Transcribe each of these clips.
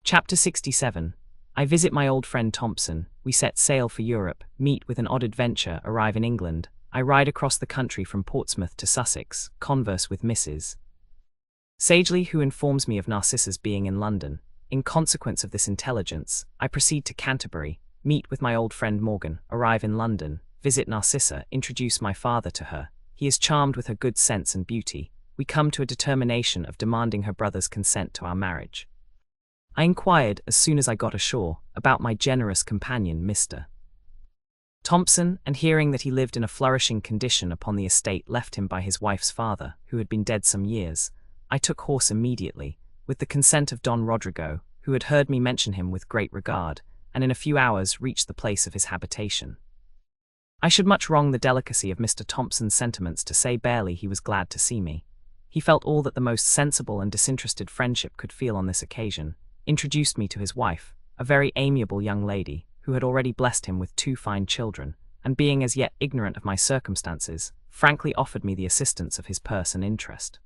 Chapter 67. I visit my old friend Thompson. We set sail for Europe, meet with an odd adventure, arrive in England. I ride across the country from Portsmouth to Sussex, converse with Mrs. Sagely, who informs me of Narcissa's being in London. In consequence of this intelligence, I proceed to Canterbury, meet with my old friend Morgan, arrive in London, visit Narcissa, introduce my father to her. He is charmed with her good sense and beauty. We come to a determination of demanding her brother's consent to our marriage. I inquired, as soon as I got ashore, about my generous companion, Mr. Thompson, and hearing that he lived in a flourishing condition upon the estate left him by his wife's father, who had been dead some years, I took horse immediately, with the consent of Don Rodrigo, who had heard me mention him with great regard, and in a few hours reached the place of his habitation. I should much wrong the delicacy of Mr. Thompson's sentiments to say barely he was glad to see me. He felt all that the most sensible and disinterested friendship could feel on this occasion, introduced me to his wife, a very amiable young lady, who had already blessed him with 2 fine children, and being as yet ignorant of my circumstances, frankly offered me the assistance of his purse and interest.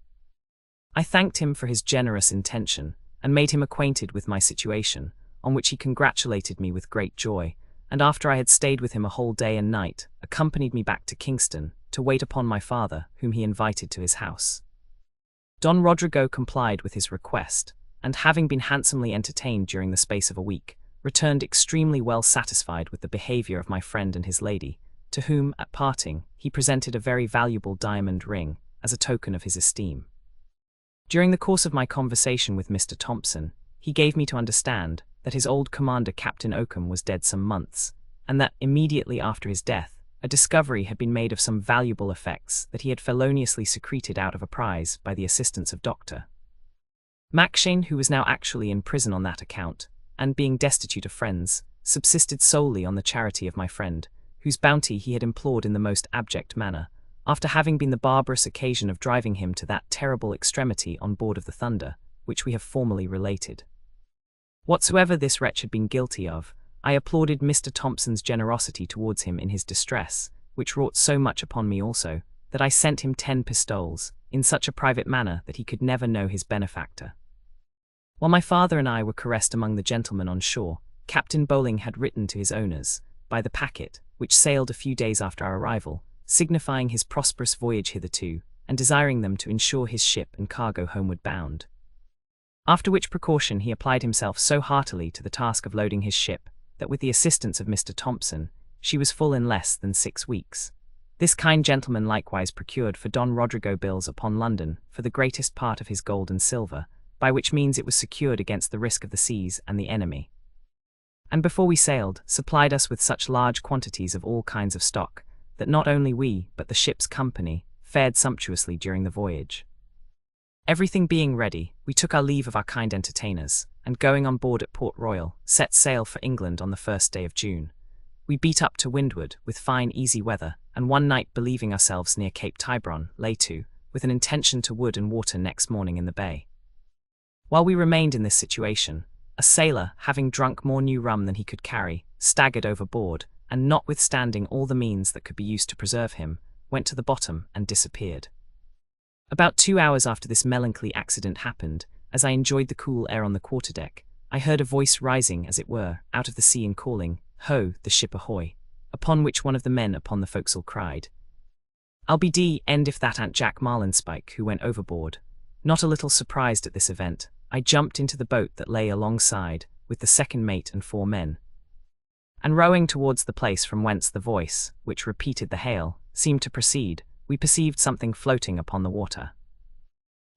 I thanked him for his generous intention, and made him acquainted with my situation, on which he congratulated me with great joy, and after I had stayed with him a whole day and night, accompanied me back to Kingston, to wait upon my father, whom he invited to his house. Don Rodrigo complied with his request, and having been handsomely entertained during the space of a week, returned extremely well satisfied with the behaviour of my friend and his lady, to whom, at parting, he presented a very valuable diamond ring, as a token of his esteem. During the course of my conversation with Mr. Thompson, he gave me to understand that his old commander Captain Oakham was dead some months, and that, immediately after his death, a discovery had been made of some valuable effects that he had feloniously secreted out of a prize by the assistance of Dr. Macshane, who was now actually in prison on that account, and being destitute of friends, subsisted solely on the charity of my friend, whose bounty he had implored in the most abject manner, after having been the barbarous occasion of driving him to that terrible extremity on board of the Thunder, which we have formerly related. Whatsoever this wretch had been guilty of, I applauded Mr. Thompson's generosity towards him in his distress, which wrought so much upon me also, that I sent him 10 pistoles, in such a private manner that he could never know his benefactor. While my father and I were caressed among the gentlemen on shore, Captain Bowling had written to his owners, by the packet, which sailed a few days after our arrival, signifying his prosperous voyage hitherto, and desiring them to insure his ship and cargo homeward bound. After which precaution he applied himself so heartily to the task of loading his ship, that with the assistance of Mr. Thompson, she was full in less than 6 weeks. This kind gentleman likewise procured for Don Rodrigo bills upon London for the greatest part of his gold and silver, by which means it was secured against the risk of the seas and the enemy. And before we sailed, supplied us with such large quantities of all kinds of stock, that not only we, but the ship's company, fared sumptuously during the voyage. Everything being ready, we took our leave of our kind entertainers, and going on board at Port Royal, set sail for England on the 1st day of June. We beat up to windward, with fine easy weather, and one night believing ourselves near Cape Tiburon, lay to, with an intention to wood and water next morning in the bay. While we remained in this situation, a sailor, having drunk more new rum than he could carry, staggered overboard, and notwithstanding all the means that could be used to preserve him, went to the bottom and disappeared. About 2 hours after this melancholy accident happened, as I enjoyed the cool air on the quarterdeck, I heard a voice rising, as it were, out of the sea and calling, "Ho, the ship ahoy!" Upon which one of the men upon the forecastle cried, "I'll be d—d if that ain't Jack Marlinspike who went overboard." Not a little surprised at this event, I jumped into the boat that lay alongside, with the second mate and 4 men, and rowing towards the place from whence the voice, which repeated the hail, seemed to proceed, we perceived something floating upon the water.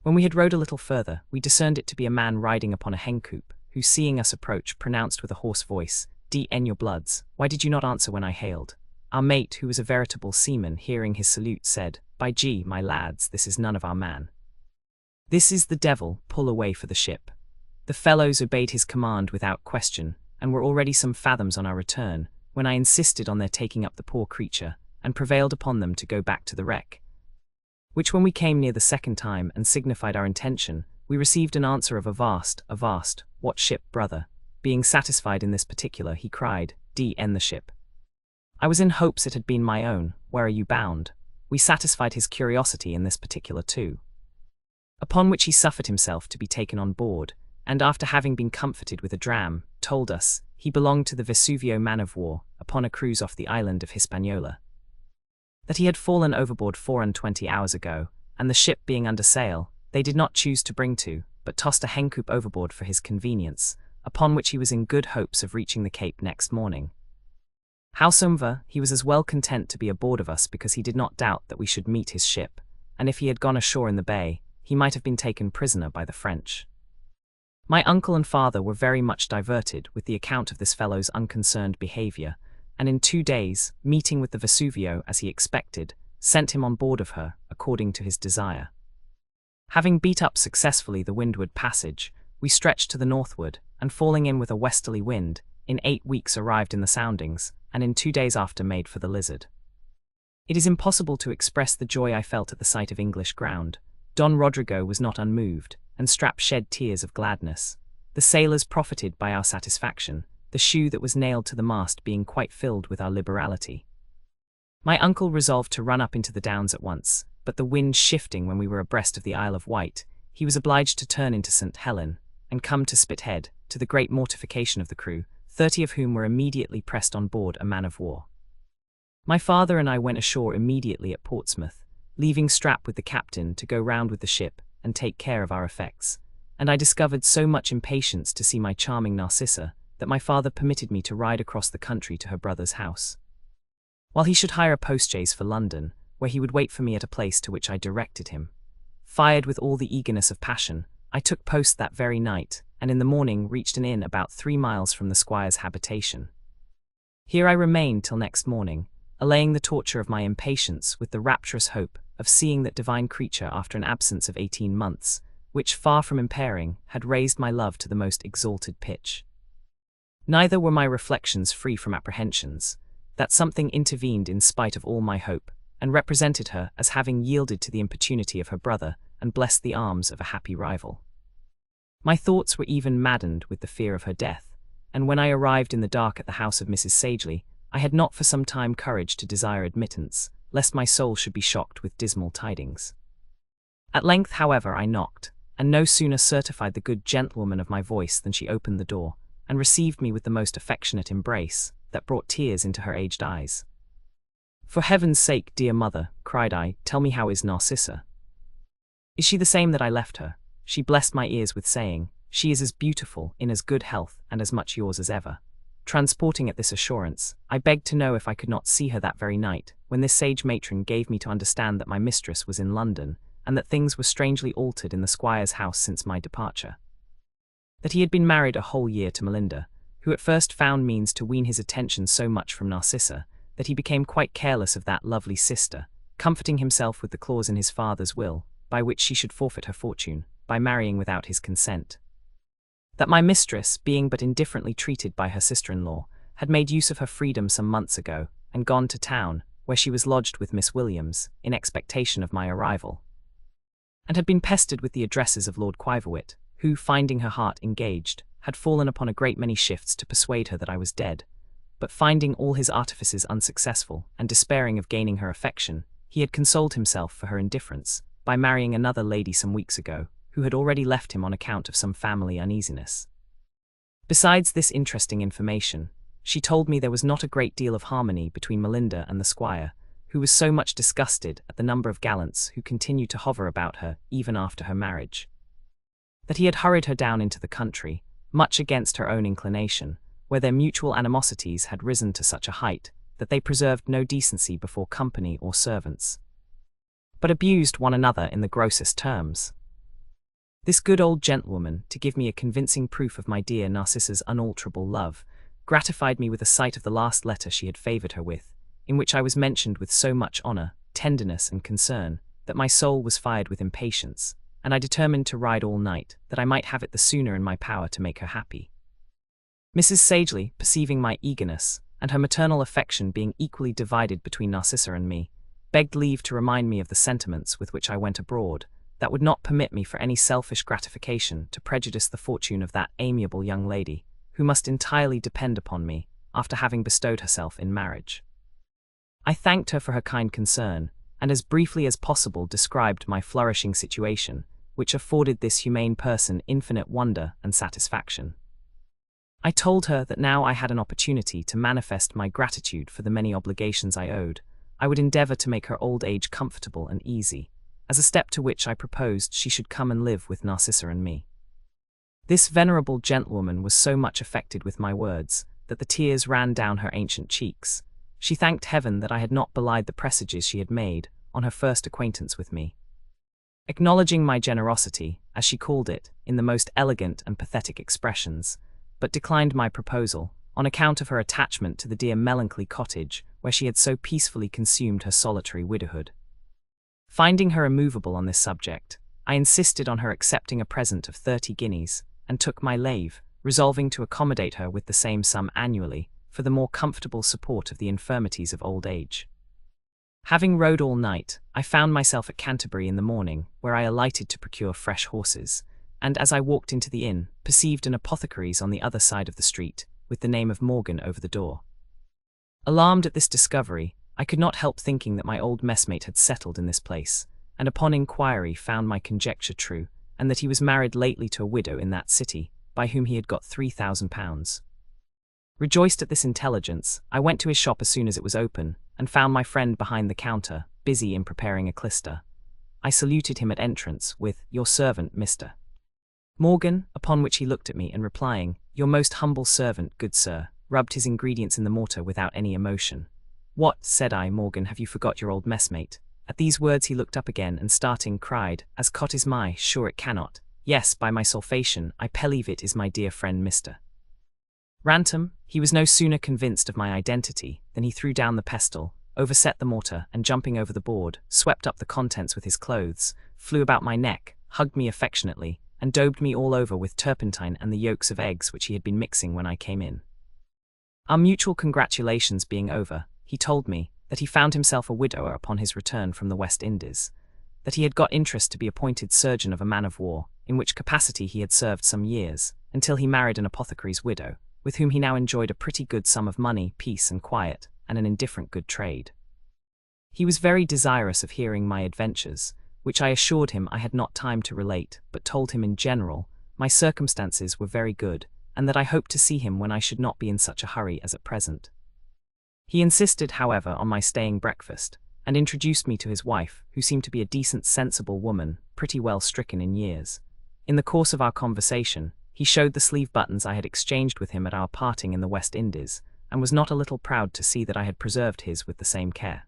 When we had rowed a little further, we discerned it to be a man riding upon a hencoop, who, seeing us approach, pronounced with a hoarse voice, "D—n your bloods, why did you not answer when I hailed?" Our mate, who was a veritable seaman, hearing his salute, said, "By G, my lads, this is none of our man. This is the devil, pull away for the ship." The fellows obeyed his command without question, and were already some fathoms on our return, when I insisted on their taking up the poor creature, and prevailed upon them to go back to the wreck. Which when we came near the second time, and signified our intention, we received an answer of avast, what ship, brother? Being satisfied in this particular, he cried, "D—n the ship." I was in hopes it had been my own. Where are you bound? We satisfied his curiosity in this particular too. Upon which he suffered himself to be taken on board, and after having been comforted with a dram, told us he belonged to the Vesuvio man-of-war upon a cruise off the island of Hispaniola. That he had fallen overboard 24 hours ago, and the ship being under sail, they did not choose to bring to, but tossed a hencoop overboard for his convenience, upon which he was in good hopes of reaching the Cape next morning. Howsoever, he was as well content to be aboard of us because he did not doubt that we should meet his ship, and if he had gone ashore in the bay, he might have been taken prisoner by the French. My uncle and father were very much diverted with the account of this fellow's unconcerned behaviour, and in 2 days, meeting with the Vesuvio as he expected, sent him on board of her, according to his desire. Having beat up successfully the windward passage, we stretched to the northward, and falling in with a westerly wind, in 8 weeks arrived in the soundings, and in 2 days after made for the Lizard. It is impossible to express the joy I felt at the sight of English ground. Don Rodrigo was not unmoved, and Strap shed tears of gladness. The sailors profited by our satisfaction, the shoe that was nailed to the mast being quite filled with our liberality. My uncle resolved to run up into the Downs at once, but the wind shifting when we were abreast of the Isle of Wight, he was obliged to turn into St. Helen, and come to Spithead, to the great mortification of the crew, 30 of whom were immediately pressed on board a man-of-war. My father and I went ashore immediately at Portsmouth, leaving Strap with the captain to go round with the ship and take care of our effects, and I discovered so much impatience to see my charming Narcissa that my father permitted me to ride across the country to her brother's house, while he should hire a post-chaise for London, where he would wait for me at a place to which I directed him. Fired with all the eagerness of passion, I took post that very night, and in the morning reached an inn about 3 miles from the squire's habitation. Here I remained till next morning, allaying the torture of my impatience with the rapturous hope of seeing that divine creature after an absence of 18 months, which, far from impairing, had raised my love to the most exalted pitch. Neither were my reflections free from apprehensions, that something intervened in spite of all my hope, and represented her as having yielded to the importunity of her brother and blessed the arms of a happy rival. My thoughts were even maddened with the fear of her death, and when I arrived in the dark at the house of Mrs. Sagely, I had not for some time courage to desire admittance, lest my soul should be shocked with dismal tidings. At length, however, I knocked, and no sooner certified the good gentlewoman of my voice than she opened the door, and received me with the most affectionate embrace, that brought tears into her aged eyes. "For heaven's sake, dear mother," cried I, "tell me how is Narcissa? Is she the same that I left her?" She blessed my ears with saying, "She is as beautiful, in as good health, and as much yours as ever." Transporting at this assurance, I begged to know if I could not see her that very night, when this sage matron gave me to understand that my mistress was in London, and that things were strangely altered in the squire's house since my departure. That he had been married a whole year to Melinda, who at first found means to wean his attention so much from Narcissa, that he became quite careless of that lovely sister, comforting himself with the clause in his father's will, by which she should forfeit her fortune, by marrying without his consent. That my mistress, being but indifferently treated by her sister-in-law, had made use of her freedom some months ago, and gone to town, where she was lodged with Miss Williams, in expectation of my arrival, and had been pestered with the addresses of Lord Quiverwit, who, finding her heart engaged, had fallen upon a great many shifts to persuade her that I was dead, but finding all his artifices unsuccessful, and despairing of gaining her affection, he had consoled himself for her indifference, by marrying another lady some weeks ago, who had already left him on account of some family uneasiness. Besides this interesting information, she told me there was not a great deal of harmony between Melinda and the squire, who was so much disgusted at the number of gallants who continued to hover about her even after her marriage. That he had hurried her down into the country, much against her own inclination, where their mutual animosities had risen to such a height that they preserved no decency before company or servants, but abused one another in the grossest terms. This good old gentlewoman, to give me a convincing proof of my dear Narcissa's unalterable love, gratified me with a sight of the last letter she had favoured her with, in which I was mentioned with so much honour, tenderness, and concern, that my soul was fired with impatience, and I determined to ride all night, that I might have it the sooner in my power to make her happy. Mrs. Sagely, perceiving my eagerness, and her maternal affection being equally divided between Narcissa and me, begged leave to remind me of the sentiments with which I went abroad, that would not permit me for any selfish gratification to prejudice the fortune of that amiable young lady, who must entirely depend upon me, after having bestowed herself in marriage. I thanked her for her kind concern, and as briefly as possible described my flourishing situation, which afforded this humane person infinite wonder and satisfaction. I told her that now I had an opportunity to manifest my gratitude for the many obligations I owed. I would endeavor to make her old age comfortable and easy, as a step to which I proposed she should come and live with Narcissa and me. This venerable gentlewoman was so much affected with my words that the tears ran down her ancient cheeks. She thanked heaven that I had not belied the presages she had made on her first acquaintance with me. Acknowledging my generosity, as she called it, in the most elegant and pathetic expressions, but declined my proposal on account of her attachment to the dear melancholy cottage where she had so peacefully consumed her solitary widowhood. Finding her immovable on this subject, I insisted on her accepting a present of 30 guineas, and took my leave, resolving to accommodate her with the same sum annually for the more comfortable support of the infirmities of old age. Having rode all night, I found myself at Canterbury in the morning, where I alighted to procure fresh horses, and as I walked into the inn, perceived an apothecary's on the other side of the street, with the name of Morgan over the door. Alarmed at this discovery, I could not help thinking that my old messmate had settled in this place, and upon inquiry found my conjecture true, and that he was married lately to a widow in that city, by whom he had got £3,000. Rejoiced at this intelligence, I went to his shop as soon as it was open, and found my friend behind the counter, busy in preparing a clyster. I saluted him at entrance with, "Your servant, Mr. Morgan," upon which he looked at me and replying, "Your most humble servant, good sir," rubbed his ingredients in the mortar without any emotion. "What," said I, "Morgan, have you forgot your old messmate?" At these words he looked up again and starting cried, "As cot is my, sure it cannot. Yes, by my salvation, I believe it is my dear friend Mr. Rantom." He was no sooner convinced of my identity than he threw down the pestle, overset the mortar, and jumping over the board, swept up the contents with his clothes, flew about my neck, hugged me affectionately, and daubed me all over with turpentine and the yolks of eggs which he had been mixing when I came in. Our mutual congratulations being over, he told me that he found himself a widower upon his return from the West Indies, that he had got interest to be appointed surgeon of a man-of-war, in which capacity he had served some years, until he married an apothecary's widow, with whom he now enjoyed a pretty good sum of money, peace and quiet, and an indifferent good trade. He was very desirous of hearing my adventures, which I assured him I had not time to relate, but told him in general my circumstances were very good, and that I hoped to see him when I should not be in such a hurry as at present. He insisted, however, on my staying breakfast, and introduced me to his wife, who seemed to be a decent, sensible woman, pretty well stricken in years. In the course of our conversation, he showed the sleeve buttons I had exchanged with him at our parting in the West Indies, and was not a little proud to see that I had preserved his with the same care.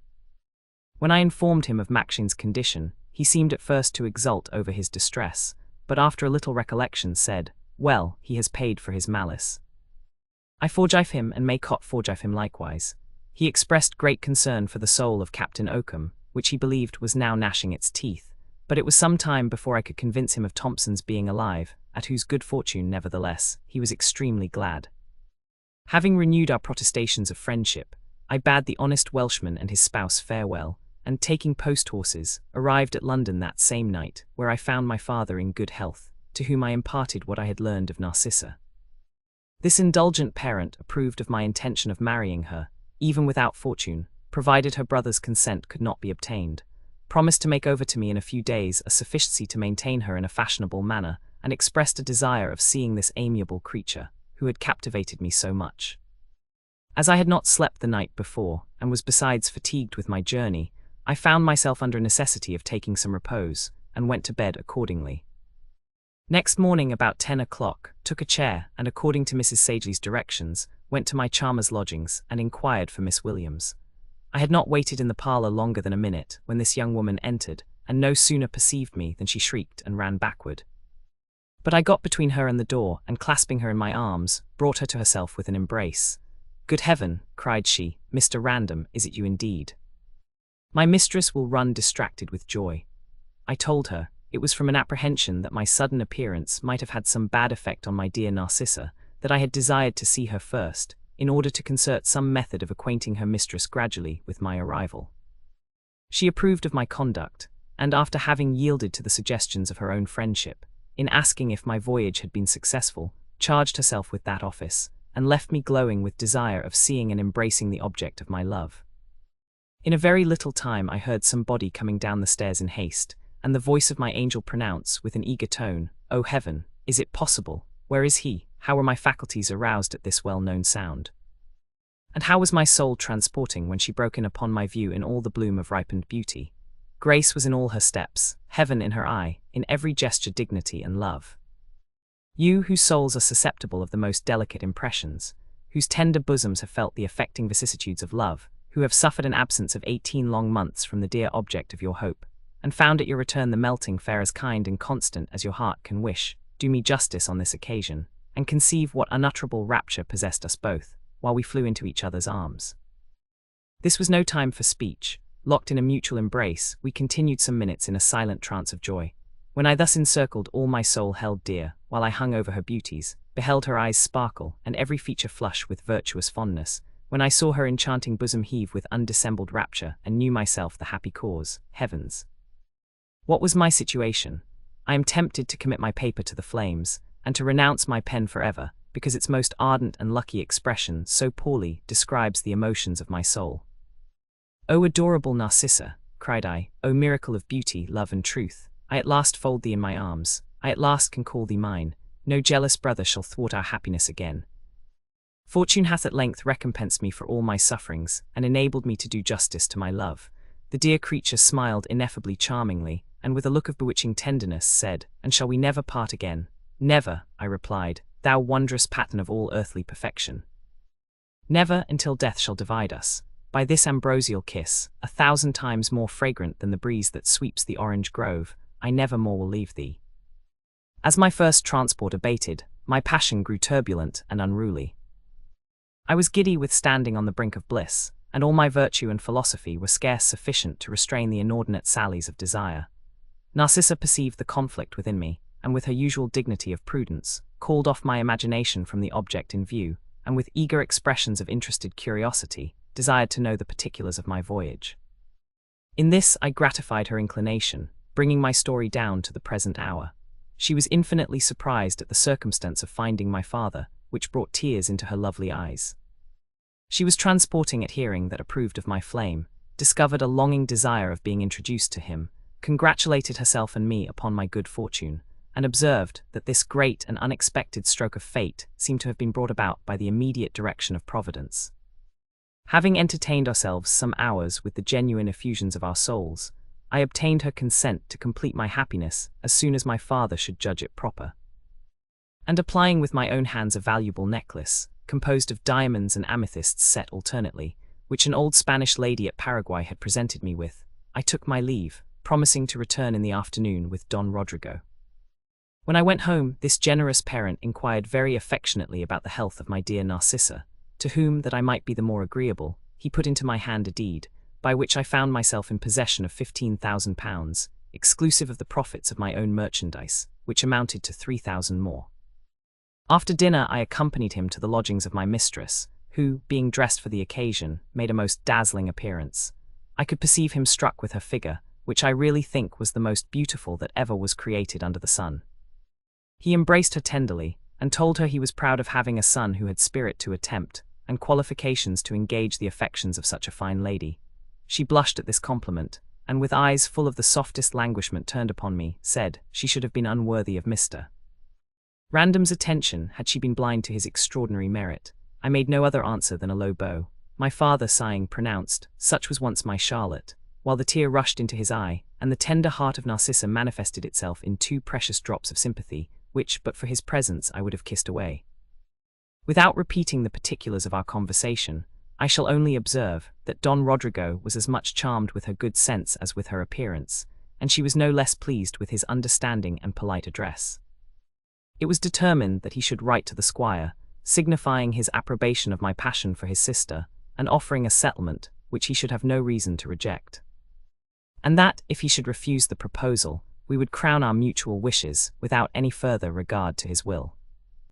When I informed him of Maxim's condition, he seemed at first to exult over his distress, but after a little recollection said, "Well, he has paid for his malice. I forgive him, and may cot forgive him likewise." He expressed great concern for the soul of Captain Oakham, which he believed was now gnashing its teeth, but it was some time before I could convince him of Thompson's being alive, at whose good fortune, nevertheless, he was extremely glad. Having renewed our protestations of friendship, I bade the honest Welshman and his spouse farewell, and taking post-horses, arrived at London that same night, where I found my father in good health, to whom I imparted what I had learned of Narcissa. This indulgent parent approved of my intention of marrying her, even without fortune, provided her brother's consent could not be obtained, promised to make over to me in a few days a sufficiency to maintain her in a fashionable manner, and expressed a desire of seeing this amiable creature, who had captivated me so much. As I had not slept the night before, and was besides fatigued with my journey, I found myself under a necessity of taking some repose, and went to bed accordingly. Next morning about 10 o'clock, took a chair, and according to Mrs. Sagely's directions, went to my charmer's lodgings, and inquired for Miss Williams. I had not waited in the parlour longer than a minute, when this young woman entered, and no sooner perceived me than she shrieked and ran backward. But I got between her and the door, and clasping her in my arms, brought her to herself with an embrace. "Good heaven," cried she, "Mr. Random, is it you indeed? My mistress will run distracted with joy." I told her it was from an apprehension that my sudden appearance might have had some bad effect on my dear Narcissa, that I had desired to see her first, in order to concert some method of acquainting her mistress gradually with my arrival. She approved of my conduct, and after having yielded to the suggestions of her own friendship, in asking if my voyage had been successful, charged herself with that office, and left me glowing with desire of seeing and embracing the object of my love. In a very little time I heard somebody coming down the stairs in haste, and the voice of my angel pronounce, with an eager tone, "O heaven, is it possible? Where is he?" How were my faculties aroused at this well-known sound? And how was my soul transporting when she broke in upon my view in all the bloom of ripened beauty? Grace was in all her steps, heaven in her eye, in every gesture dignity and love. You, whose souls are susceptible of the most delicate impressions, whose tender bosoms have felt the affecting vicissitudes of love, who have suffered an absence of 18 long months from the dear object of your hope, and found at your return the melting fair as kind and constant as your heart can wish, do me justice on this occasion, and conceive what unutterable rapture possessed us both, while we flew into each other's arms. This was no time for speech. Locked in a mutual embrace, we continued some minutes in a silent trance of joy. When I thus encircled all my soul held dear, while I hung over her beauties, beheld her eyes sparkle, and every feature flush with virtuous fondness, when I saw her enchanting bosom heave with undissembled rapture, and knew myself the happy cause, heavens! What was my situation? I am tempted to commit my paper to the flames, and to renounce my pen forever, because its most ardent and lucky expression so poorly describes the emotions of my soul. "O adorable Narcissa," cried I, "O miracle of beauty, love, and truth, I at last fold thee in my arms, I at last can call thee mine, no jealous brother shall thwart our happiness again. Fortune hath at length recompensed me for all my sufferings, and enabled me to do justice to my love." The dear creature smiled ineffably charmingly, and with a look of bewitching tenderness said, "And shall we never part again?" "Never," I replied, "thou wondrous pattern of all earthly perfection. Never until death shall divide us. By this ambrosial kiss, 1,000 times more fragrant than the breeze that sweeps the orange grove, I never more will leave thee." As my first transport abated, my passion grew turbulent and unruly. I was giddy with standing on the brink of bliss, and all my virtue and philosophy were scarce sufficient to restrain the inordinate sallies of desire. Narcissa perceived the conflict within me, and with her usual dignity of prudence, called off my imagination from the object in view, and with eager expressions of interested curiosity, desired to know the particulars of my voyage. In this I gratified her inclination, bringing my story down to the present hour. She was infinitely surprised at the circumstance of finding my father, which brought tears into her lovely eyes. She was transporting at hearing that approved of my flame, discovered a longing desire of being introduced to him, congratulated herself and me upon my good fortune, and observed that this great and unexpected stroke of fate seemed to have been brought about by the immediate direction of Providence. Having entertained ourselves some hours with the genuine effusions of our souls, I obtained her consent to complete my happiness as soon as my father should judge it proper. And applying with my own hands a valuable necklace, composed of diamonds and amethysts set alternately, which an old Spanish lady at Paraguay had presented me with, I took my leave, promising to return in the afternoon with Don Rodrigo. When I went home, this generous parent inquired very affectionately about the health of my dear Narcissa, to whom, that I might be the more agreeable, he put into my hand a deed, by which I found myself in possession of £15,000, exclusive of the profits of my own merchandise, which amounted to 3,000 more. After dinner I accompanied him to the lodgings of my mistress, who, being dressed for the occasion, made a most dazzling appearance. I could perceive him struck with her figure, which I really think was the most beautiful that ever was created under the sun. He embraced her tenderly, and told her he was proud of having a son who had spirit to attempt, and qualifications to engage the affections of such a fine lady. She blushed at this compliment, and with eyes full of the softest languishment turned upon me, said she should have been unworthy of Mr. Random's attention had she been blind to his extraordinary merit. I made no other answer than a low bow. My father, sighing, pronounced, "Such was once my Charlotte," while the tear rushed into his eye, and the tender heart of Narcissa manifested itself in 2 precious drops of sympathy, which, but for his presence, I would have kissed away. Without repeating the particulars of our conversation, I shall only observe that Don Rodrigo was as much charmed with her good sense as with her appearance, and she was no less pleased with his understanding and polite address. It was determined that he should write to the squire, signifying his approbation of my passion for his sister, and offering a settlement which he should have no reason to reject. And that, if he should refuse the proposal, we would crown our mutual wishes without any further regard to his will.